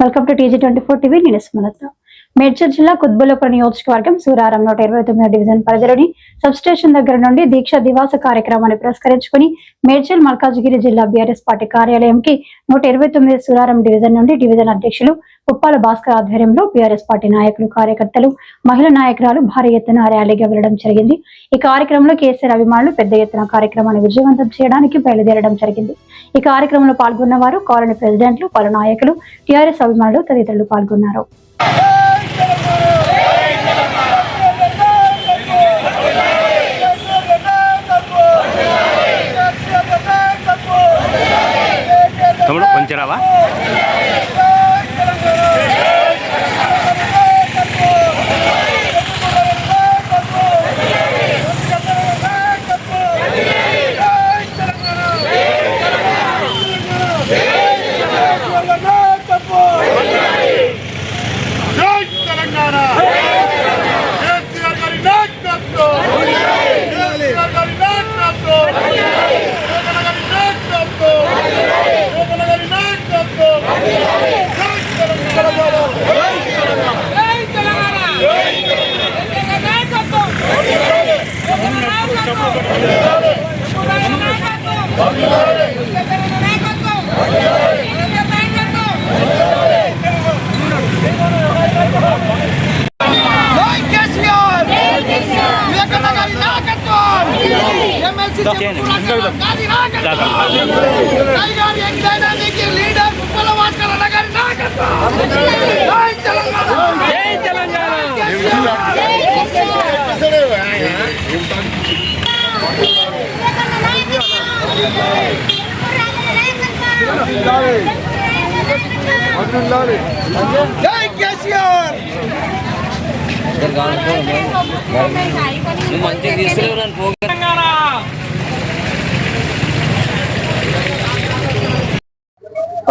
Welcome to TG24 TV. నేను స్మలత. మేడ్చల్ జిల్లా కుత్బుల్లాపూర్ నియోజకవర్గం సూరారం 129వ డివిజన్ పరిధిలోని సబ్ స్టేషన్ దగ్గర నుండి దీక్ష దివాస కార్యక్రమాన్ని పురస్కరించుకుని మేడ్చల్ మల్కాజ్గిరి జిల్లా బీఆర్ఎస్ పార్టీ కార్యాలయంకి 129 సూరారం డివిజన్ నుండి డివిజన్ అధ్యక్షులు ఉప్పాల భాస్కర్ ఆధ్వర్యంలో బీఆర్ఎస్ పార్టీ నాయకులు, కార్యకర్తలు, మహిళా నాయకురాలు భారీ ఎత్తున ర్యాలీగా వెళ్లడం జరిగింది. ఈ కార్యక్రమంలో కేసీఆర్ అభిమానులు పెద్ద ఎత్తున కార్యక్రమాన్ని విజయవంతం చేయడానికి బయలుదేరడం జరిగింది. ఈ కార్యక్రమంలో పాల్గొన్న వారు కాలనీ ప్రెసిడెంట్లు, పలు నాయకులు, టీఆర్ఎస్ అభిమానులు తదితరులు పాల్గొన్నారు. పంచరావా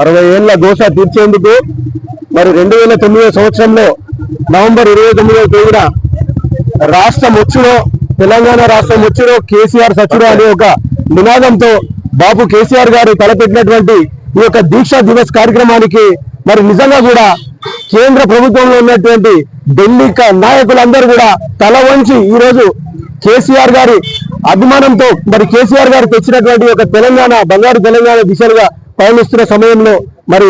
అరవై ఏళ్ల దోష తీర్చేందుకు మరి 2009 సంవత్సరంలో నవంబర్ 29వ తేదీన రాష్ట్ర ముచ్చులో, తెలంగాణ రాష్ట్ర ముచ్చులో కేసీఆర్ సచ్చుడు అనే ఒక నినాదంతో బాబు కేసీఆర్ గారు తలపెట్టినటువంటి ఈ యొక్క దీక్షా దివస్ కార్యక్రమానికి మరి నిజంగా కూడా కేంద్ర ప్రభుత్వంలో ఉన్నటువంటి ఢిల్లీ నాయకులందరూ కూడా తల వంచి ఈ రోజు కేసీఆర్ గారి అభిమానంతో మరి కేసీఆర్ గారు తెచ్చినటువంటి ఒక తెలంగాణ, బంగారు తెలంగాణ దిశలుగా పయనిస్తున్న సమయంలో మరి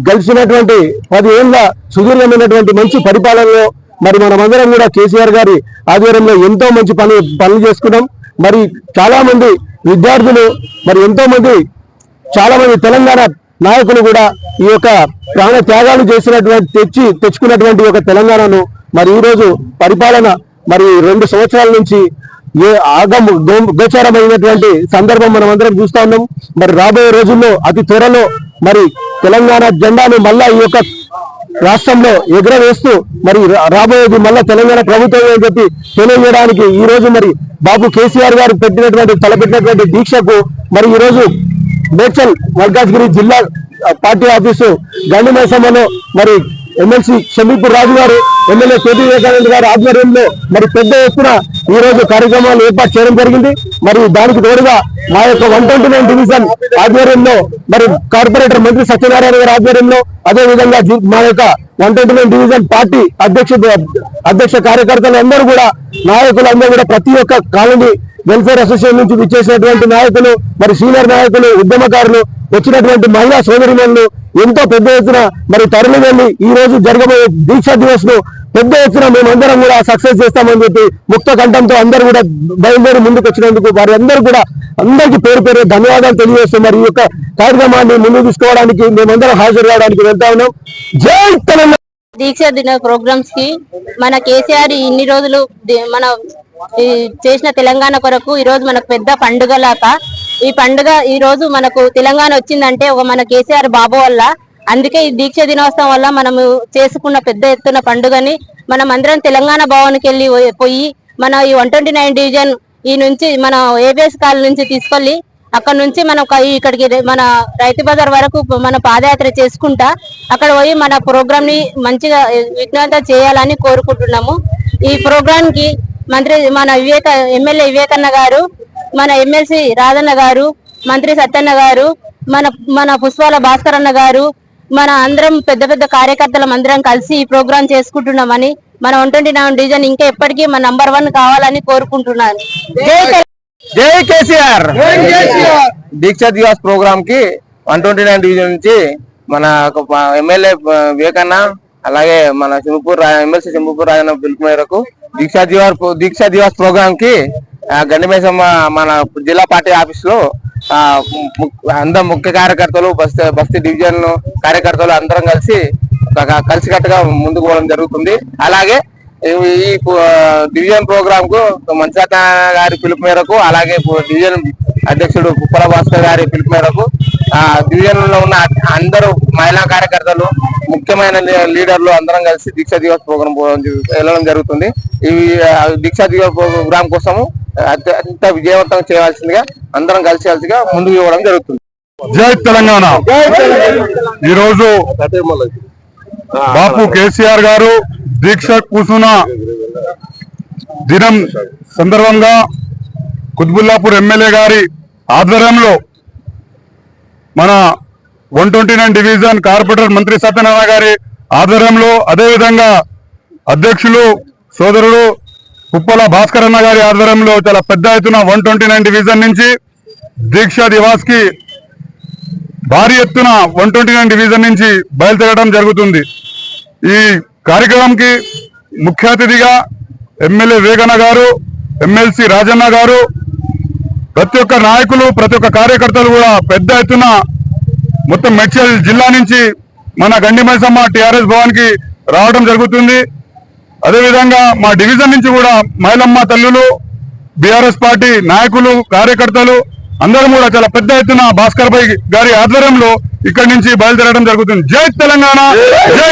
గడిచినటువంటి 10 ఏళ్ల సుదీర్ఘమైనటువంటి మంచి పరిపాలనలో మరి మనమందరం కూడా కేసీఆర్ గారి ఆధ్వర్యంలో ఎంతో మంచి పనులు చేసుకున్నాం. మరి చాలా మంది విద్యార్థులు, మరి ఎంతో మంది చాలా మంది తెలంగాణ నాయకులు కూడా ఈ యొక్క ప్రాణ త్యాగాలు తెచ్చుకున్నటువంటి ఒక తెలంగాణను మరి ఈ రోజు పరిపాలన మరి 2 సంవత్సరాల నుంచి గోచారమైనటువంటి సందర్భం మనం అందరం చూస్తా ఉన్నాం. మరి రాబోయే రోజుల్లో అతి త్వరలో మరి తెలంగాణ జెండాను మళ్ళా ఈ యొక్క రాష్ట్రంలో ఎగురవేస్తూ మరి రాబోయేది మళ్ళా తెలంగాణ ప్రభుత్వం అని చెప్పి తెలియజేయడానికి ఈ రోజు మరి బాబు కేసీఆర్ గారు తలపెట్టినటువంటి దీక్షకు మరి ఈ రోజు మేడ్చల్ మల్కాజ్గిరి జిల్లా పార్టీ ఆఫీసు గండి మైసమ్మలో మరి ఎమ్మెల్సీ షమీపూర్ రాజు గారు, ఎమ్మెల్యే కేటీ వివేకానంద గారి ఆధ్వర్యంలో మరి పెద్ద ఎత్తున ఈ రోజు కార్యక్రమాలు ఏర్పాటు చేయడం జరిగింది. మరి దానికి తోడుగా మా యొక్క 129 డివిజన్ ఆధ్వర్యంలో మరి కార్పొరేటర్ మంత్రి సత్యనారాయణ గారి ఆధ్వర్యంలో, అదేవిధంగా మా యొక్క 129 డివిజన్ పార్టీ అధ్యక్ష కార్యకర్తలు అందరూ కూడా, నాయకులందరూ కూడా, ప్రతి ఒక్క కాలనీ వెల్ఫేర్ అసోసియేషన్ నుంచి విచ్చేసినటువంటి నాయకులు, మరి సీనియర్ నాయకులు, ఉద్యమకారులు, వచ్చినటువంటి మహిళా సోదరిమణులు ఎంతో పెద్ద ఎత్తున మరి తరలి వెళ్లి ఈ రోజు జరగబోయే దీక్షా దివస్ ను పెద్ద ఎత్తున మేమందరం కూడా సక్సెస్ చేస్తామని చెప్పి ముక్త కంఠంతో అందరూ కూడా బయలుదేరి ముందుకు వచ్చినందుకు వారి అందరూ కూడా అందరికీ పేరు పేరు ధన్యవాదాలు తెలియజేస్తూ మరి ఈ యొక్క కార్యక్రమాన్ని ముందుకు తీసుకోవడానికి మేమందరం హాజరు కావడానికి వెళ్తా ఉన్నాం. జై తెలంగాణ. దీక్ష దిన ప్రోగ్రామ్స్ కి మన కేసీఆర్ ఇన్ని రోజులు మన చేసిన తెలంగాణ కొరకు ఈ రోజు మనకు పెద్ద పండుగ లాగా ఈ పండుగ ఈ రోజు మనకు తెలంగాణ వచ్చిందంటే ఒక మన కేసీఆర్ బాబు వల్ల. అందుకే ఈ దీక్ష దినోత్సవం వల్ల మనము చేసుకున్న పెద్ద ఎత్తున పండుగని మనం అందరం తెలంగాణ భవన్కి వెళ్ళి పోయి మన ఈ 129 డివిజన్ ఈ నుంచి మన ఏబిఎస్ కాల్ నుంచి తీసుకెళ్లి అక్కడ నుంచి మనం ఇక్కడికి మన రైతు బజార్ వరకు మన పాదయాత్ర చేసుకుంటా అక్కడ పోయి మన ప్రోగ్రామ్ ని మంచిగా విఘ్నంగా చేయాలని కోరుకుంటున్నాము. ఈ ప్రోగ్రామ్ కి మంత్రి మన ఎమ్మెల్యే వివేకన్న గారు, మన ఎమ్మెల్సీ రాధన్న గారు, మంత్రి సత్యన్న గారు, మన పుష్పాల భాస్కర్ అన్న గారు, మన అందరం పెద్ద పెద్ద కార్యకర్తలం అందరం కలిసి ఈ ప్రోగ్రాం చేసుకుంటున్నామని మన 129 డివిజన్ ఇంకా ఎప్పటికీ మన నంబర్ 1 కావాలని కోరుకుంటున్నాను. జై కేసీఆర్. దీక్ష దివాస్ ప్రోగ్రామ్ కి 129 డివిజన్ నుంచి మన ఎమ్మెల్యే వివేకన్న అలాగే మన ఎమ్మెల్సీ సింబూపూర్ రాజన్న పిలుపు మేరకు దీక్షా దివాస్ ప్రోగ్రామ్ కి గండిమేసమ్మ మన జిల్లా పార్టీ ఆఫీస్ లో అందరం ముఖ్య కార్యకర్తలు బస్తీ డివిజన్ కార్యకర్తలు అందరం కలిసికట్టుగా ముందుకు పోవడం జరుగుతుంది. అలాగే ఈ డివిజన్ ప్రోగ్రామ్ కు మంచాత గారి పిలుపు మేరకు అలాగే డివిజన్ అధ్యక్షుడు పుప్పల భాస్కర్ గారి పిలుపు మేరకు డివిజన్ లో ఉన్న అందరూ మహిళా కార్యకర్తలు ముఖ్యమైన లీడర్లు అందరం కలిసి దీక్షా దివస్ ప్రోగ్రాం వెళ్ళడం జరుగుతుంది. ఈ దీక్షా దివస్ ప్రోగ్రాం కోసము అత్యంత విజయవంతం చేయవలసిందిగా అందరం కలిసిగా ముందుకు ఇవ్వడం జరుగుతుంది. జై తెలంగాణ. ఈరోజు బాపు కేసీఆర్ గారు దీక్ష కూర్చున్న దినం సందర్భంగా కుత్బుల్లాపూర్ ఎమ్మెల్యే గారి ఆధ్వర్యంలో మన 129 డివిజన్ కార్పొరేటర్ మంత్రి సత్యనారాయణ గారి ఆధ్వర్యంలో అదేవిధంగా అధ్యక్షులు సోదరుడు పుప్పల భాస్కర్ అన్న గారి ఆధ్వర్యంలో చాలా పెద్ద ఎత్తున 129 డివిజన్ నుంచి దీక్షా దివాస్ కి భారీ ఎత్తున 129 డివిజన్ నుంచి బయలుదేరడం జరుగుతుంది. ఈ కార్యక్రమంకి ముఖ్య అతిథిగా ఎమ్మెల్యే వివేకన్న గారు, ఎమ్మెల్సీ రాజన్న గారు, ప్రతి ఒక్క నాయకులు, ప్రతి ఒక్క కార్యకర్తలు కూడా పెద్ద ఎత్తున మొత్తం మేడ్చల్ జిల్లా నుంచి మన గండిమైసమ్మ టిఆర్ఎస్ భవన్ కి రావడం జరుగుతుంది. అదేవిధంగా మా డివిజన్ నుంచి కూడా మైలమ్మ తల్లులు, బీఆర్ఎస్ పార్టీ నాయకులు, కార్యకర్తలు అందరం కూడా చాలా పెద్ద ఎత్తున భాస్కర్ భాయ్ గారి ఆధ్వర్యంలో ఇక్కడి నుంచి బయలుదేరడం జరుగుతుంది. జై తెలంగాణ. జై